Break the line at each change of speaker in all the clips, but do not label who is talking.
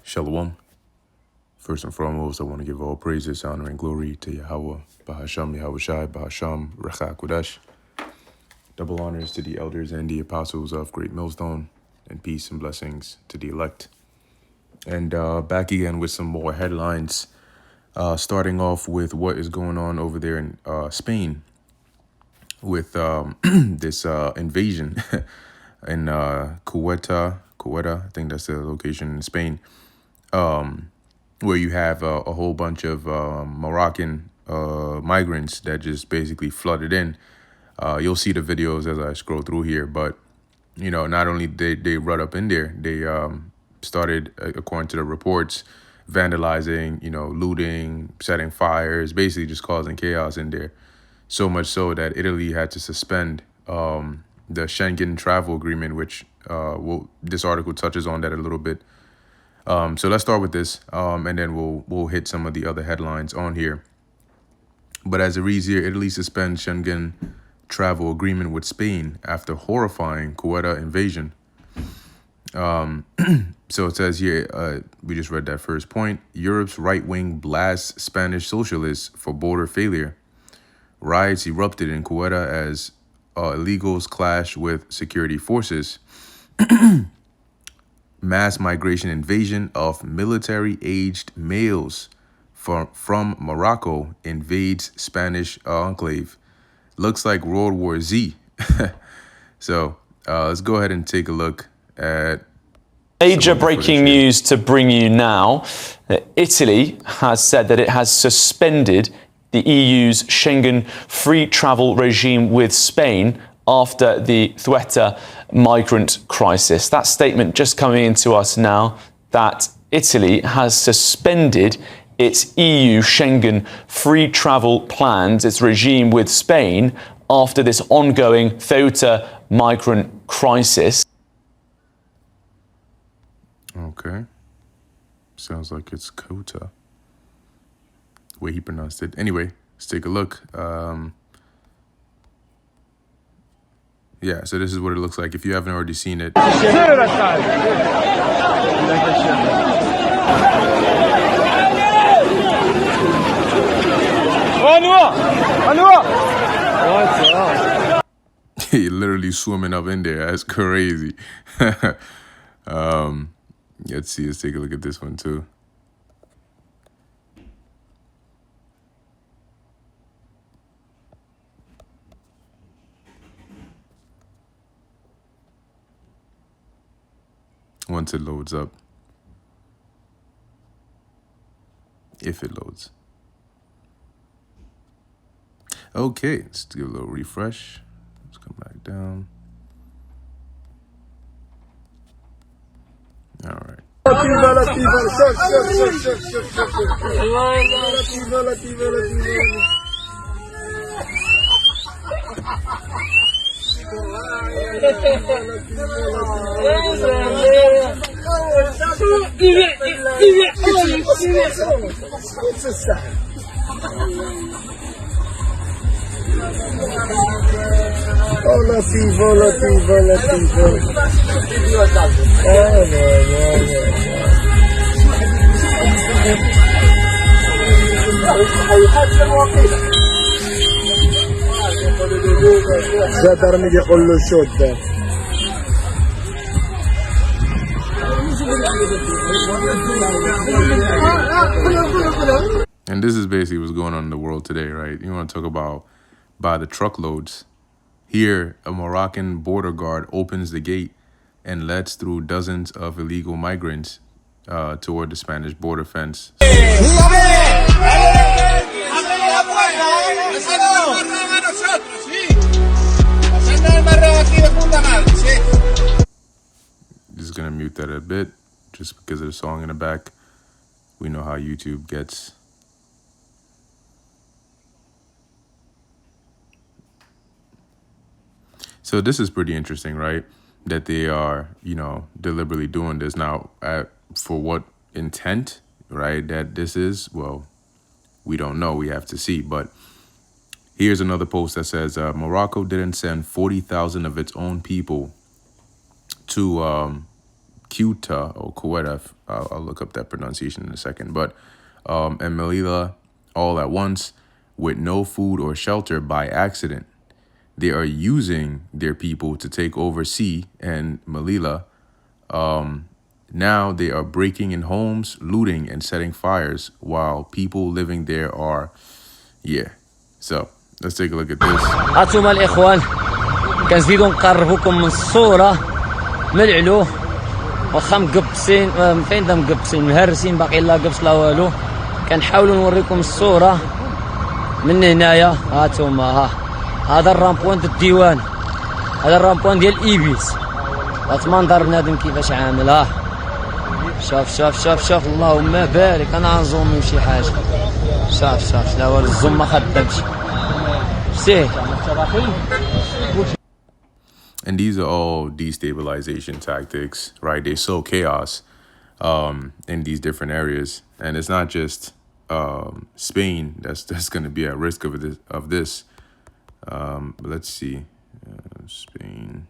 Shalom. First and foremost, I want to give all praises, honor, and glory to Yahweh, Bahasham, Yahweh Shai, Bahasham, Recha Kodesh. Double honors to the elders and the apostles of Great Millstone, and peace and blessings to the elect. And back again with some more headlines, starting off with what is going on over there in Spain with this invasion in Ceuta, I think that's the location in Spain, where you have a whole bunch of Moroccan migrants that just basically flooded in. You'll see the videos as I scroll through here, but you know, not only they run up in there, they started, according to the reports, vandalizing, you know, looting, setting fires, basically just causing chaos in there. So much so that Italy had to suspend the Schengen travel agreement, which this article touches on that a little bit. So let's start with this, and then we'll hit some of the other headlines on here. But as it reads here, Italy suspends Schengen travel agreement with Spain after horrifying Ceuta invasion. So it says here, we just read that first point. Europe's right wing blasts Spanish socialists for border failure. Riots erupted in Ceuta as illegals clash with security forces. Mass migration invasion of military-aged males from Morocco invades Spanish enclave. Looks like World War Z. So let's go ahead and take a look at
major breaking news to bring you now. Italy has said that it has suspended the EU's Schengen free travel regime with Spain after the Ceuta migrant crisis. That statement just coming into us now, that Italy has suspended its EU Schengen free travel plans, its regime with Spain, after this ongoing Ceuta migrant crisis.
Okay. Sounds like it's Ceuta, the way he pronounced it. Anyway, let's take a look. Yeah, so this is what it looks like. If you haven't already seen it. He literally swimming up in there. That's crazy. Let's see. Let's take a look at this one too. Once it loads up. If it loads. Okay, let's do a little refresh. Let's come back down. All right.
ده ترميدي كله شوت ده.
And this is basically what's going on in the world today, right? You want to talk about by the truckloads. Here, a Moroccan border guard opens the gate and lets through dozens of illegal migrants toward the Spanish border fence. Just gonna mute that a bit, just because of the song in the back. We know how YouTube gets. So this is pretty interesting, right? That they are, you know, deliberately doing this. Now, for what intent, right, that this is, well, we don't know. We have to see. But here's another post that says, Morocco didn't send 40,000 of its own people to Quetta or Quetta. I'll look up that pronunciation in a second. But and Melilla all at once with no food or shelter by accident. They are using their people to take over C and Melilla. Now they are breaking in homes, looting, and setting fires while people living there are, yeah. So let's take a look at this.
هاتوما الإخوان كنزيدو نقربوكم من الصورة من العلو واخا مقبسين فين دا مقبسين مهرسين باقي لا قبس لا والو كنحاولو نوريكم الصورة من هنايا هاتوما ها هذا الرامبوان د الديوان هذا الرامبوان ديال إيبيس هات منظر بنادم كيفاش عامل ها شوف شوف شوف شوف اللهم بارك انا غنزومي شي حاجه شوف شوف لا والو الزوم ما خدامش سير.
And these are all destabilization tactics, right? They sow chaos in these different areas, and it's not just Spain that's going to be at risk of this. But let's see, Spain.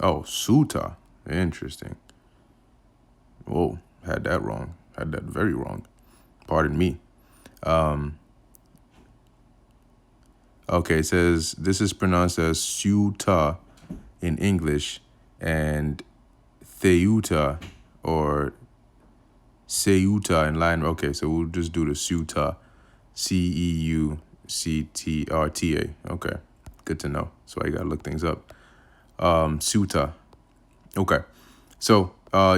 Oh, Ceuta. Interesting. Whoa, had that wrong. Had that very wrong. Pardon me. Okay, it says this is pronounced as Ceuta in English and Ceuta or Ceuta in Latin. Okay, so we'll just do the Ceuta. Ceuctrta. Okay, good to know. So I gotta look things up. Ceuta. Okay, so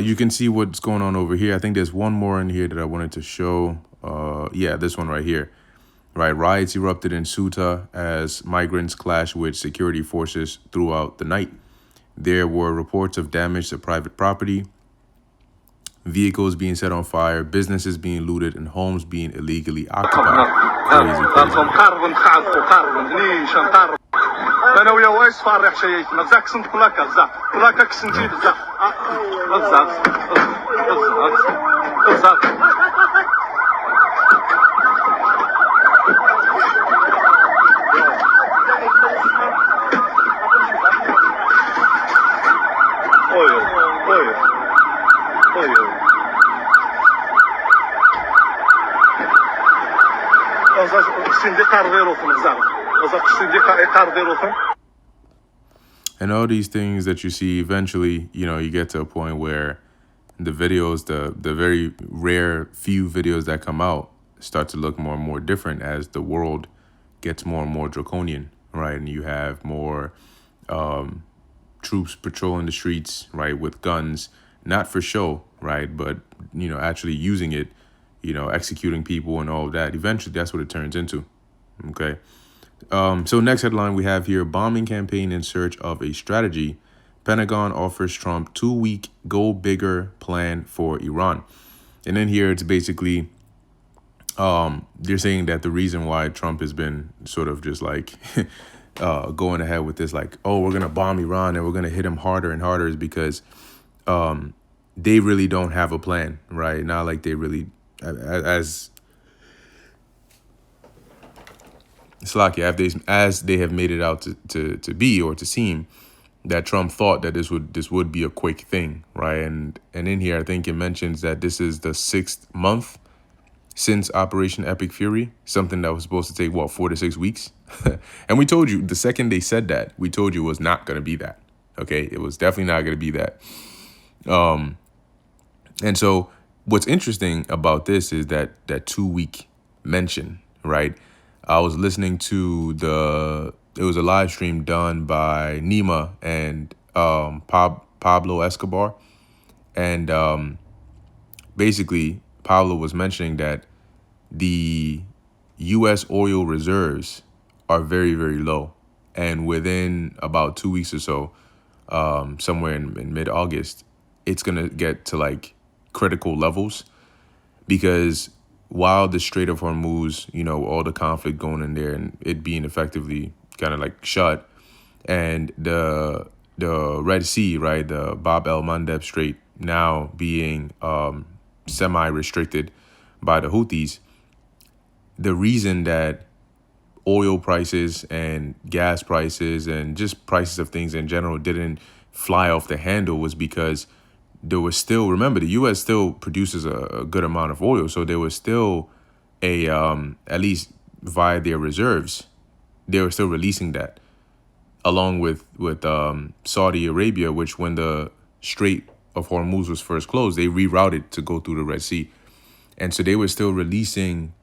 you can see what's going on over here. I think there's one more in here that I wanted to show. Yeah, this one right here. Right, riots erupted in Ceuta as migrants clashed with security forces throughout the night. There were reports of damage to private property, vehicles being set on fire, businesses being looted, and homes being illegally occupied. Crazy.
انا ويا وايس فارح شيتنا بزاف كسنت بلاكا بلاكا كسنتي بزاف بزاف
And all these things that you see, eventually, you get to a point where the videos, the very rare few videos that come out start to look more and more different as the world gets more and more draconian, right? And you have more troops patrolling the streets, right, with guns, not for show, right, but, actually using it, executing people and all of that. Eventually, that's what it turns into, okay? So next headline we have here, bombing campaign in search of a strategy. Pentagon offers Trump 2-week go bigger plan for Iran. And then here it's basically, they're saying that the reason why Trump has been sort of just like going ahead with this, like, oh, we're going to bomb Iran and we're going to hit them harder and harder is because they really don't have a plan, right? Not like they really, as they have made it out to be or to seem, that Trump thought that this would be a quick thing, right? And in here, I think it mentions that this is the 6th month since Operation Epic Fury, something that was supposed to take, 4 to 6 weeks? And we told you, the second they said that, we told you it was not going to be that, okay? It was definitely not going to be that. And so what's interesting about this is that 2-week mention, right? I was listening to it was a live stream done by Nima and Pablo Escobar. And basically, Pablo was mentioning that the U.S. oil reserves are very, very low. And within about 2 weeks or so, somewhere in mid-August, it's going to get to like critical levels because while the Strait of Hormuz, all the conflict going in there and it being effectively kind of like shut, and the Red Sea, right, the Bab el-Mandeb Strait now being semi-restricted by the Houthis, the reason that oil prices and gas prices and just prices of things in general didn't fly off the handle was because there was still, remember, the U.S. still produces a good amount of oil. So there was still at least via their reserves, they were still releasing that, along with Saudi Arabia, which when the Strait of Hormuz was first closed, they rerouted to go through the Red Sea. And so they were still releasing,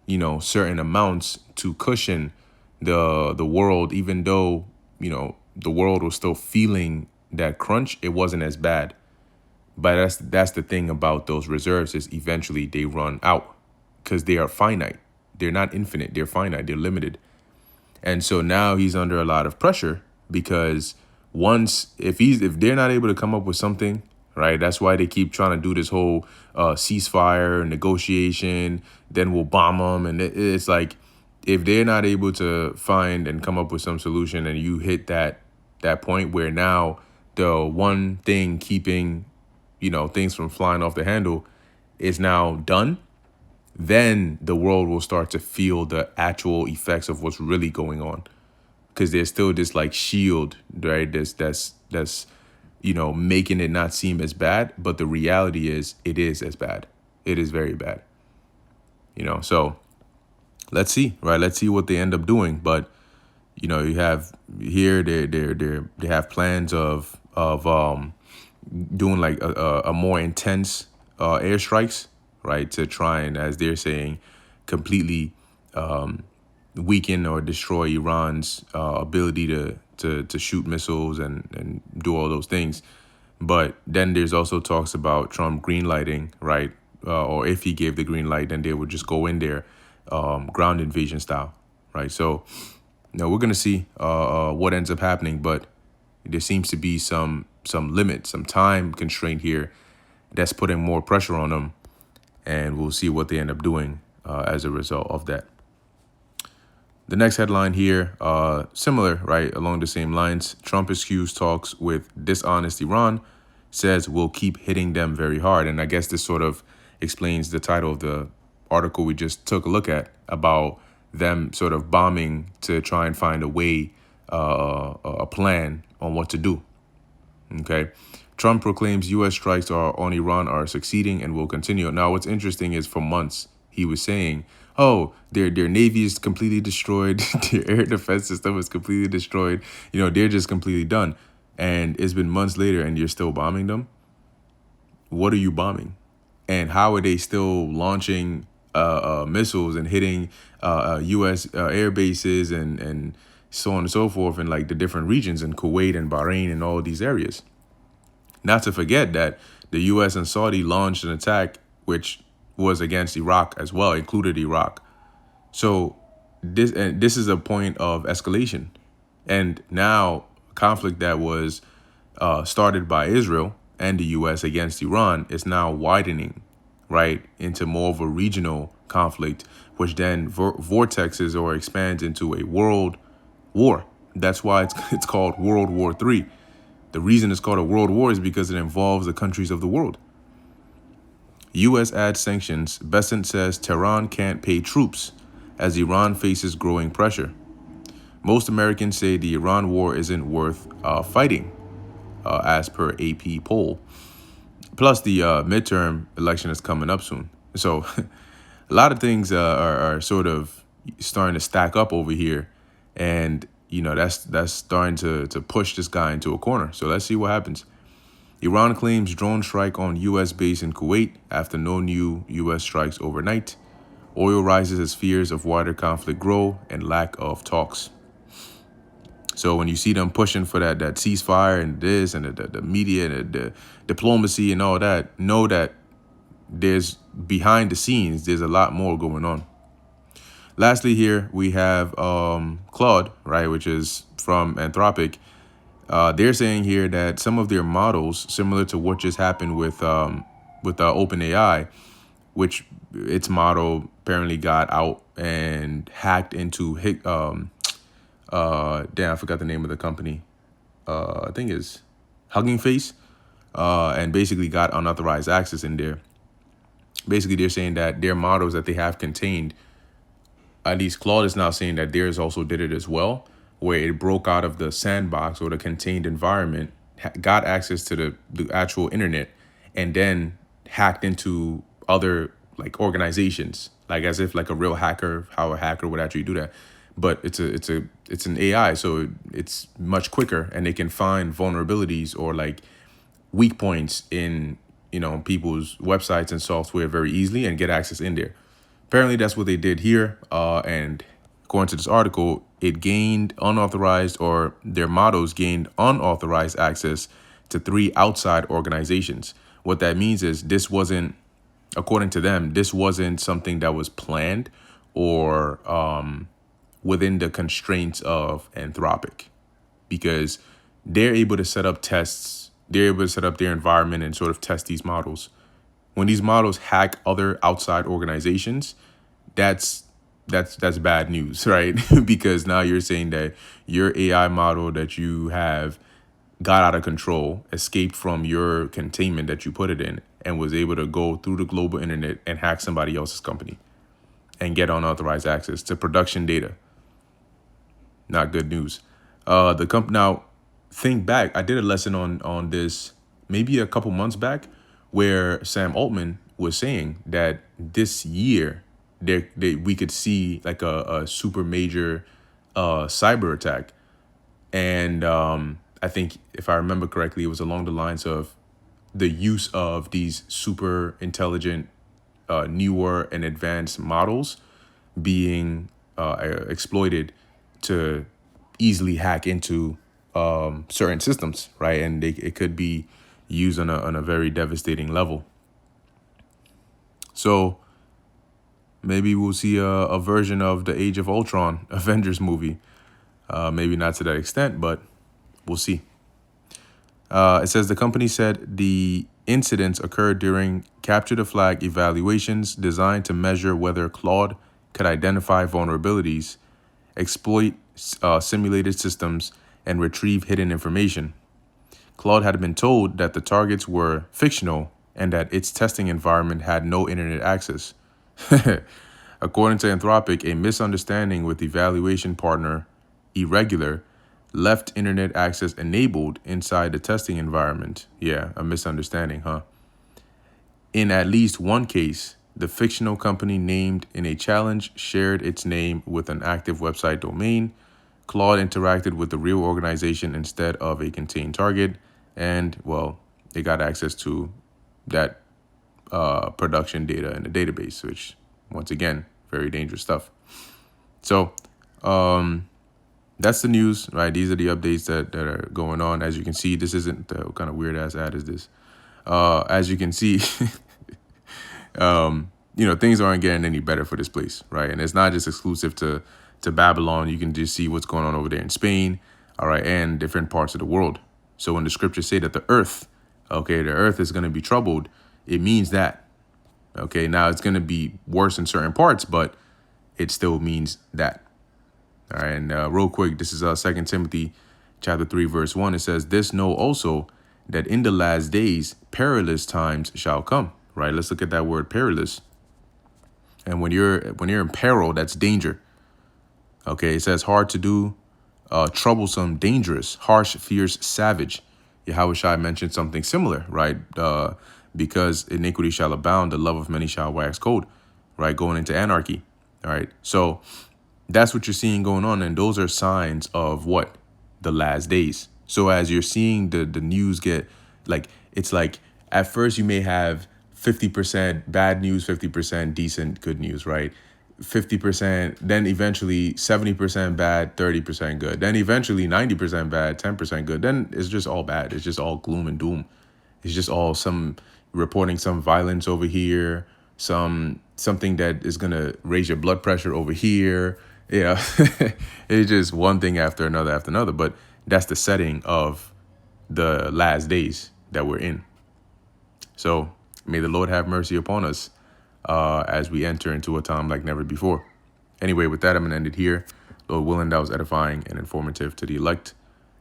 certain amounts to cushion the world, even though, the world was still feeling that crunch. It wasn't as bad. But that's the thing about those reserves, is eventually they run out because they are finite. They're not infinite. They're finite. They're limited. And so now he's under a lot of pressure because if they're not able to come up with something, right? That's why they keep trying to do this whole ceasefire negotiation. Then we'll bomb them, and it's like, if they're not able to find and come up with some solution, and you hit that point where now the one thing keeping things from flying off the handle is now done, then the world will start to feel the actual effects of what's really going on, because there's still this like shield, right? That's making it not seem as bad, but the reality is it is as bad. It is very bad. So let's see, right? Let's see what they end up doing. But you have here they have plans of doing like a more intense airstrikes, right, to try and, as they're saying, completely weaken or destroy Iran's ability to shoot missiles and do all those things. But then there's also talks about Trump greenlighting, right? Or if he gave the green light, then they would just go in there, ground invasion style, right? So, we're gonna see what ends up happening, but there seems to be some limit, some time constraint here that's putting more pressure on them, and we'll see what they end up doing as a result of that. The next headline here, similar, right, along the same lines. Trump eschews talks with dishonest Iran, says we'll keep hitting them very hard. And I guess this sort of explains the title of the article we just took a look at, about them sort of bombing to try and find a way, a plan on what to do. Okay. Trump proclaims U.S. strikes on Iran are succeeding and will continue. Now, what's interesting is for months he was saying, oh, their navy is completely destroyed. Their air defense system is completely destroyed. They're just completely done. And it's been months later and you're still bombing them. What are you bombing? And how are they still launching missiles and hitting U.S. Air bases and so on and so forth in like the different regions in Kuwait and Bahrain and all these areas? Not to forget that the U.S. and Saudi launched an attack which was against Iraq as well, included Iraq. So this is a point of escalation. And now conflict that was started by Israel and the U.S. against Iran is now widening, right, into more of a regional conflict, which then vortexes or expands into a world war. That's why it's called World War III. The reason it's called a world war is because it involves the countries of the world. U.S. adds sanctions. Bessent says Tehran can't pay troops as Iran faces growing pressure. Most Americans say the Iran war isn't worth fighting, as per AP poll. Plus, the midterm election is coming up soon. So a lot of things are sort of starting to stack up over here. And that's starting to push this guy into a corner. So let's see what happens. Iran claims drone strike on U.S. base in Kuwait after no new U.S. strikes overnight. Oil rises as fears of wider conflict grow and lack of talks. So when you see them pushing for that ceasefire and this and the media and the diplomacy and all that, know that there's behind the scenes, there's a lot more going on. Lastly, here we have Claude, right, which is from Anthropic. They're saying here that some of their models, similar to what just happened with OpenAI, which its model apparently got out and hacked into I forgot the name of the company. I think it's Hugging Face, and basically got unauthorized access in there. Basically, they're saying that their models that they have contained at least Claude is now saying that theirs also did it as well, where it broke out of the sandbox or the contained environment, got access to the actual internet, and then hacked into other like organizations, like as if like a real hacker, how a hacker would actually do that. But it's an AI, so it's much quicker, and they can find vulnerabilities or like weak points in people's websites and software very easily and get access in there. Apparently, that's what they did here. And according to this article, it gained unauthorized, or their models gained unauthorized access to 3 outside organizations. What that means is this wasn't, according to them, this wasn't something that was planned or within the constraints of Anthropic, because they're able to set up tests, they're able to set up their environment and sort of test these models. When these models hack other outside organizations, that's bad news, right? Because now you're saying that your AI model that you have got out of control, escaped from your containment that you put it in, and was able to go through the global internet and hack somebody else's company and get unauthorized access to production data. Not good news. The company, now think back, I did a lesson on this maybe a couple months back, where Sam Altman was saying that this year we could see like a super major cyber attack. And I think, if I remember correctly, it was along the lines of the use of these super intelligent, newer and advanced models being exploited to easily hack into certain systems, right? And it could be used on a very devastating level. So maybe we'll see a version of the Age of Ultron Avengers movie. Maybe not to that extent, but we'll see. It says the company said the incidents occurred during capture the flag evaluations designed to measure whether Claude could identify vulnerabilities, exploit simulated systems, and retrieve hidden information. Claude had been told that the targets were fictional and that its testing environment had no internet access. According to Anthropic, a misunderstanding with evaluation partner Irregular left internet access enabled inside the testing environment. Yeah, a misunderstanding, huh? In at least one case, the fictional company named in a challenge shared its name with an active website domain. Claude interacted with the real organization instead of a contained target. And, well, they got access to that production data in the database, which, once again, very dangerous stuff. So, that's the news, right? These are the updates that are going on. As you can see, this isn't, what kind of weird ass ad is this? As you can see, things aren't getting any better for this place, right? And it's not just exclusive to Babylon. You can just see what's going on over there in Spain, all right, and different parts of the world. So when the scriptures say that the earth is going to be troubled, it means that, okay? Now it's going to be worse in certain parts, but it still means that. All right, and real quick, this is 2 Timothy chapter 3, verse 1. It says, "This know also that in the last days perilous times shall come." Right? Let's look at that word perilous. And when you're in peril, that's danger. Okay, it says hard to do, troublesome, dangerous, harsh, fierce, savage. Yahushua mentioned something similar, right? Because iniquity shall abound, the love of many shall wax cold, right? Going into anarchy. All right, so that's what you're seeing going on. And those are signs of what? The last days. So as you're seeing the news get, like, it's like at first you may have 50% bad news, 50% decent good news, right? 50%, then eventually 70% bad, 30% good. Then eventually 90% bad, 10% good. Then it's just all bad. It's just all gloom and doom. It's just all some reporting some violence over here, something that is going to raise your blood pressure over here. Yeah, it's just one thing after another. But that's the setting of the last days that we're in. So may the Lord have mercy upon us as we enter into a time like never before. Anyway, with that, I'm going to end it here. Lord willing, that was edifying and informative to the elect.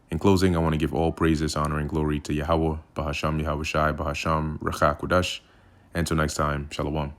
In closing, I want to give all praises, honor, and glory to Yahweh, Bahasham Yahushai, Bahasham Rachak Kudash. Until next time, Shalom.